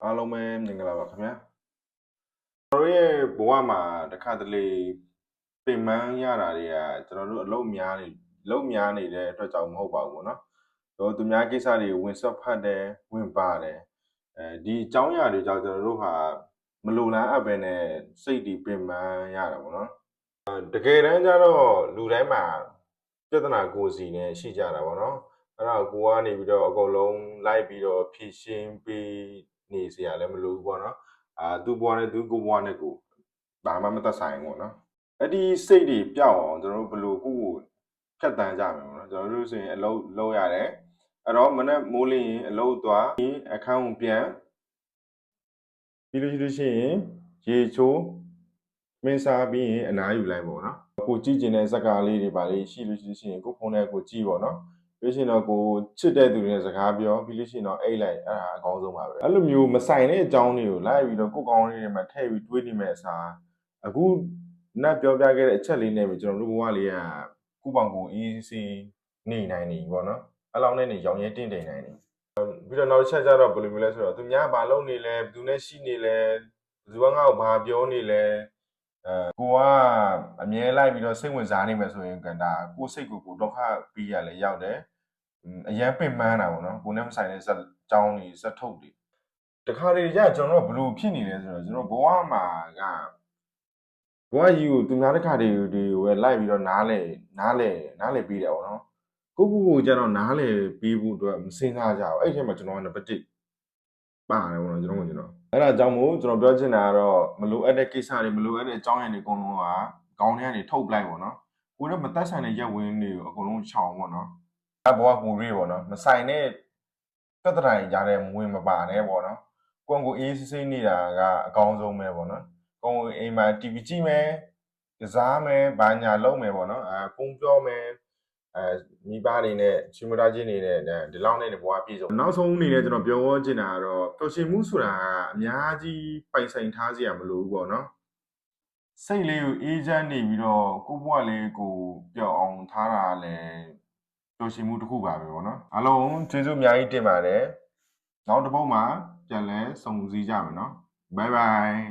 အားလုံးပဲမင်္ဂလာပါခင်ဗျာကျွန်တော်ရဲ့ဘဝမှာတခါတလေပင်ပန်းရတာတွေကကျွန်တော်တို့အလုပ်များနေတဲ့အတွက်ကြောင့်မဟုတ်ပါဘူးเนาะတော့သူများကိစ္စတွေဝင်ဆက်ဖတ်တယ်ဝင်ပါတယ်ဒီအကြောင်းအရာတွေကြောင့်ကျွန်တော်တို့ဟာမလိုလားအပ်ပဲနဲ့စိတ်တွေပင်ပန်းရတာပေါ့เนาะတကယ်တမ်းကျတော့လူတိုင်းမှာပြဿနာကိုယ်စီနဲ့ရှိကြတာပေါ့เนาะအဲ့ဒါကိုကနေပြီးတော့အကုန်လုံးလိုက်ပြီးတော့ဖြည့်ရှင်းပေးနေစရာလည်းမလိုဘူးပေါ့เนาะသူ့ဘဝနဲ့သူကိုယ့်ဘဝနဲ့ကိုဘာမှမသက်ဆိုင်ဘူးပေါ့နော်အဲ့ဒီစိတ်တွေပျောက်အောင်ကျွန်တော်တို့ဘယ်လိုကိုယ့်ကိုဖြတ်တန်းကြမယ်ပေါ့နော်ကျွန်တော်တို့ဆိုရင်အလုပ်လုပ်ရတယ်အဲ့တော့မနေ့မိုးလင်းရင်အလုပ်သွားအခန်းကိုပြန်ပြီးလို့ရှိရင်ရေချိုးမင်းစားပြီးရင်အနားယူလိုက်ပေါ့နော်ကိုကြည့်ကျင်တဲ့ဇာတ်ကားလေးတွေပါလေးရှိလို့ရှိရင်ကိုဖုန်းထဲကိုကြည့်ပေါ့နော်ပြီးရှင်တော့ကိုချစ်တဲ့သူတွေနဲ့စကားပြောပြီးလို့ရှိရင်တော့အိတ်လိုက်အဲ့ဒါအကောင်းဆုံးပါပဲအဲ့လိုမျိုးမဆိုင်တဲ့အကြောင်းတွေကိုလိုက်ပြီးတော့ကိုကောင်းလေးတွေမှာထည့်ပြီးတွေးနေမဲ့အစားအခုနတ်ပြောပြခဲ့တဲ့အချက်လေးနဲ့ပဲကျွန်တော်တို့ဘဝလေးကခုပေါင်ကိုအေးစေးနေနိုင်နေပေါ့နော်အဲ့လောက်နဲ့နေရောင်ရဲတင့်တယ်နိုင်နေပြီးတော့နောက်တစ်ချက်ကျတော့ဘယ်လိုမျိုးလဲဆိုတော့သူများဘာလုပ်နေလဲဘယ်သူနဲ့ရှိနေလဲဘယ်သူကငါ့ကိုဘာပြောနေလဲကိုကအမြဲလိုက်ပြီးတော့စိတ်ဝင်စားနေမယ်ဆိုရင်ကန်တာကိုစိတ်ကိုဒုက္ခပြီးရလဲရောက်တယ်အရန်ပင်ပန်းတာပေါ့နော်ကိုနဲ့မဆိုင်တဲ့ဇက်ကြောင်းတွေဇက်ထုတ်တွေတခါလေကြာကျွန်တော်တို့ဘလို့ဖြစ်နေလဲဆိုတော့ကျွန်တော်ဘဝမှာကဘဝကြီးကိုသူများတစ်ခါတွေကိုပဲလိုက်ပြီးတော့နားလေပြီးတယ်ပေါ့နော်ကိုကျတော့နားလေပြီးဖို့အတွက်မစင်စားကြဘူးအဲ့ဒီထဲမှာကျွန်တော်ကနံပါတ်1ပါတယ်ပေါ့နော်ကျွန်တော်အဲ့ဒါကြောင့်မို့ကျွန်တော်ပြောချင်တာကတော့မလိုအပ်တဲ့ကိစ္စတွေမလိုအပ်တဲ့အကြောင်းအရာတွေအကုန်လုံးကခေါင်းထဲကနေထုတ်ပလိုက်ပေါ့နော်ကိုတော့မသက်ဆိုင်တဲ့ရက်ဝင်းတွေကိုအကုန်လုံးခြောင်ပေါ့နော်အဘွားကိုရေးပေါ့နော်မဆိုင်တဲ့ပြဿနာတွေကြားထဲမဝင်မပါနဲ့ပေါ့နော်ကိုအေးဆေးနေတာကအကောင်းဆုံးပဲပေါ့နော်ကိုအိမ်မှာ TV ကြည့်မယ်ကစားမယ်ဘာညာလုပ်မယ်ပေါ့နော်ဖုန်းပြောမယ်မိဘတွေနဲ့ချီမသားချင်းတွေနဲ့ဒီလောက်နဲ့ဘဝပြည့်စုံနောက်ဆုံးအနေနဲ့ကျွန်တော်ပြောချင်တာကတော့ပျော်ရွှင်မှုဆိုတာကအများကြီးပိုင်ဆိုင်ထားစရာမလိုဘူးပေါ့နော်စိတ်လေးကိုအေးချမ်းနေပြီးတော့ကိုယ့်ဘဝလေးကိုပျော်အောင်ထားတာလည်းပျော်ရွှင်မှုတစ်ခုပါပဲပေါ့နော်အားလုံးကျေးဇူးအများကြီးတင်ပါတယ်နောက်တစ်ပုတ်မှာပြန်လဲစုံစည်းကြမယ်နော်ဘိုင်ဘိုင်